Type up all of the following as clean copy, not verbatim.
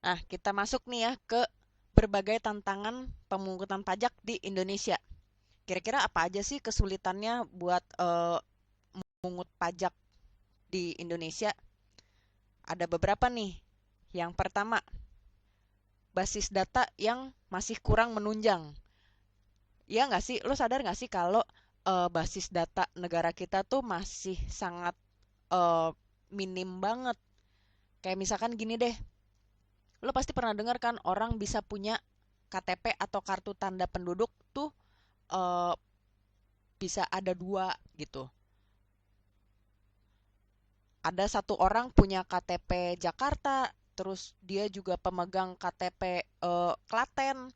Nah, kita masuk nih ya ke berbagai tantangan pemungutan pajak di Indonesia. Kira-kira apa aja sih kesulitannya buat memungut pajak di Indonesia? Ada beberapa nih. Yang pertama, basis data yang masih kurang menunjang. Iya nggak sih? Lo sadar nggak sih kalau basis data negara kita tuh masih sangat eh, minim banget. Kayak misalkan gini deh, lo pasti pernah dengar kan orang bisa punya KTP atau kartu tanda penduduk tuh eh, bisa ada dua gitu. Ada satu orang punya KTP Jakarta, terus dia juga pemegang KTP Klaten,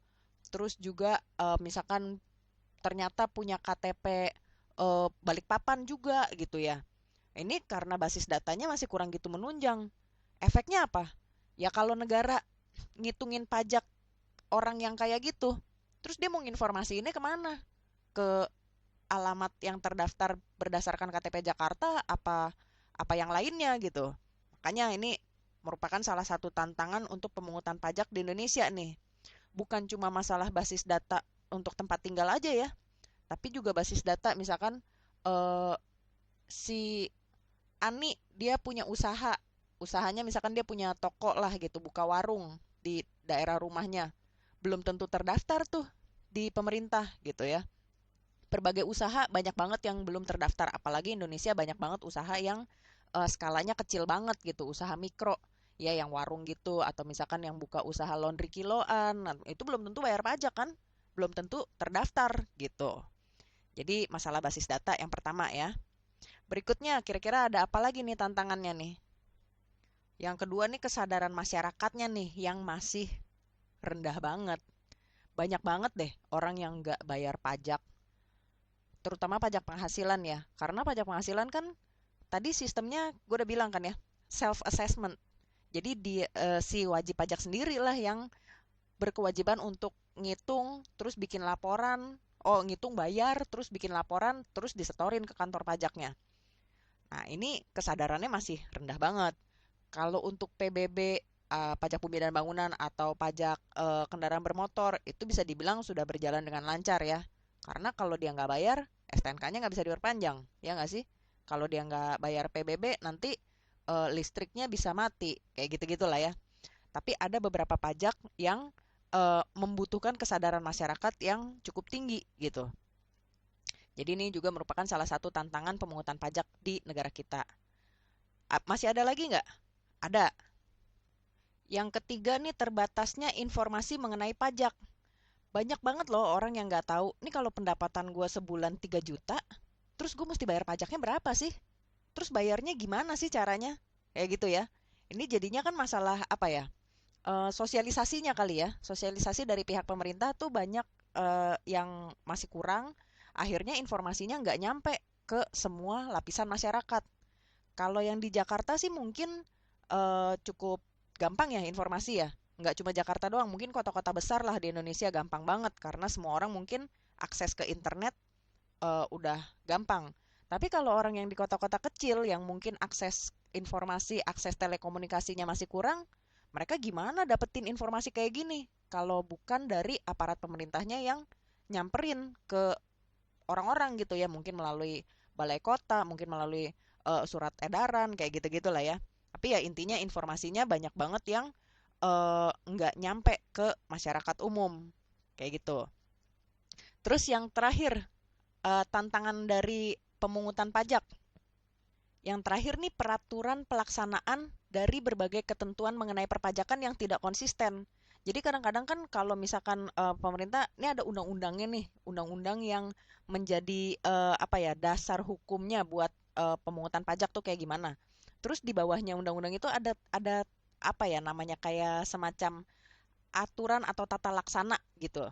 terus juga misalkan ternyata punya KTP Balikpapan juga gitu ya. Ini karena basis datanya masih kurang gitu menunjang. Efeknya apa? Ya kalau negara ngitungin pajak orang yang kayak gitu, terus dia mau informasi ini kemana? Ke alamat yang terdaftar berdasarkan KTP Jakarta apa yang lainnya gitu. Makanya ini merupakan salah satu tantangan untuk pemungutan pajak di Indonesia nih. Bukan cuma masalah basis data untuk tempat tinggal aja ya, tapi juga basis data misalkan eh, si Ani dia punya usaha, usahanya misalkan dia punya toko lah gitu, buka warung di daerah rumahnya, belum tentu terdaftar tuh di pemerintah gitu ya. Berbagai usaha banyak banget yang belum terdaftar, apalagi Indonesia banyak banget usaha yang skalanya kecil banget gitu, usaha mikro ya yang warung gitu atau misalkan yang buka usaha laundry kiloan. Nah, itu belum tentu bayar pajak kan, belum tentu terdaftar gitu. Jadi masalah basis data yang pertama ya. Berikutnya kira-kira ada apa lagi nih tantangannya nih? Yang kedua nih kesadaran masyarakatnya nih yang masih rendah banget. Banyak banget deh orang yang nggak bayar pajak, terutama pajak penghasilan ya. Karena pajak penghasilan kan tadi sistemnya gue udah bilang kan ya, self assessment. Jadi si wajib pajak sendiri lah yang berkewajiban untuk ngitung, terus bikin laporan, oh ngitung bayar, terus bikin laporan, terus disetorin ke kantor pajaknya. Nah ini kesadarannya masih rendah banget. Kalau untuk PBB, pajak bumi dan bangunan atau pajak kendaraan bermotor, itu bisa dibilang sudah berjalan dengan lancar ya. Karena kalau dia nggak bayar, STNK-nya nggak bisa diperpanjang, ya nggak sih? Kalau dia nggak bayar PBB, nanti listriknya bisa mati, kayak gitu-gitu lah ya. Tapi ada beberapa pajak yang membutuhkan kesadaran masyarakat yang cukup tinggi gitu. Jadi ini juga merupakan salah satu tantangan pemungutan pajak di negara kita. Masih ada lagi nggak? Ada. Yang ketiga nih terbatasnya informasi mengenai pajak. Banyak banget loh orang yang nggak tahu. Nih kalau pendapatan gue sebulan 3 juta, terus gue mesti bayar pajaknya berapa sih? Terus bayarnya gimana sih caranya? Kayak gitu ya. Ini jadinya kan masalah apa ya? Sosialisasinya kali ya. Sosialisasi dari pihak pemerintah tuh banyak yang masih kurang. Akhirnya informasinya nggak nyampe ke semua lapisan masyarakat. Kalau yang di Jakarta sih mungkin cukup gampang ya informasi ya. Nggak cuma Jakarta doang, mungkin kota-kota besar lah di Indonesia gampang banget karena semua orang mungkin akses ke internet udah gampang. Tapi kalau orang yang di kota-kota kecil yang mungkin akses informasi, akses telekomunikasinya masih kurang, mereka gimana dapetin informasi kayak gini? Kalau bukan dari aparat pemerintahnya yang nyamperin ke orang-orang gitu ya, mungkin melalui balai kota, mungkin melalui surat edaran, kayak gitu-gitu lah ya. Tapi ya intinya informasinya banyak banget yang nggak nyampe ke masyarakat umum, kayak gitu. Terus yang terakhir, tantangan dari pemungutan pajak. Yang terakhir nih peraturan pelaksanaan dari berbagai ketentuan mengenai perpajakan yang tidak konsisten. Jadi kadang-kadang kan kalau misalkan pemerintah ini ada undang-undangnya nih, undang-undang yang menjadi apa ya dasar hukumnya buat pemungutan pajak tuh kayak gimana. Terus di bawahnya undang-undang itu ada apa ya namanya kayak semacam aturan atau tata laksana gitu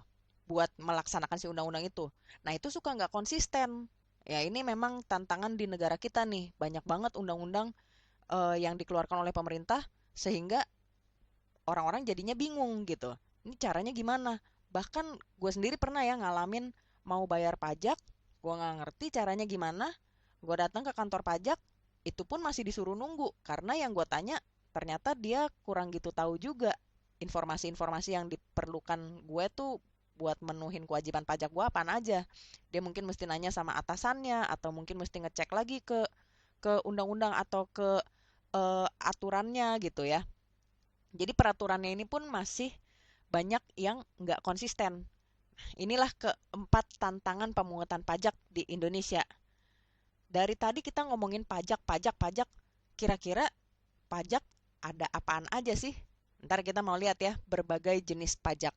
buat melaksanakan si undang-undang itu. Nah, itu suka nggak konsisten. Ya, ini memang tantangan di negara kita nih. Banyak banget undang-undang yang dikeluarkan oleh pemerintah sehingga orang-orang jadinya bingung gitu. Ini caranya gimana? Bahkan gue sendiri pernah ya ngalamin mau bayar pajak, gue nggak ngerti caranya gimana. Gue datang ke kantor pajak, itu pun masih disuruh nunggu karena yang gue tanya ternyata dia kurang gitu tahu juga. informasi-informasi yang diperlukan gue tuh buat menuhin kewajiban pajak gue apaan aja. Dia mungkin mesti nanya sama atasannya atau mungkin mesti ngecek lagi ke undang-undang atau ke aturannya gitu ya. Jadi peraturannya ini pun masih banyak yang nggak konsisten. Inilah keempat tantangan pemungutan pajak di Indonesia. Dari tadi kita ngomongin pajak, pajak, pajak. Kira-kira pajak ada apaan aja sih? Ntar kita mau lihat ya berbagai jenis pajak.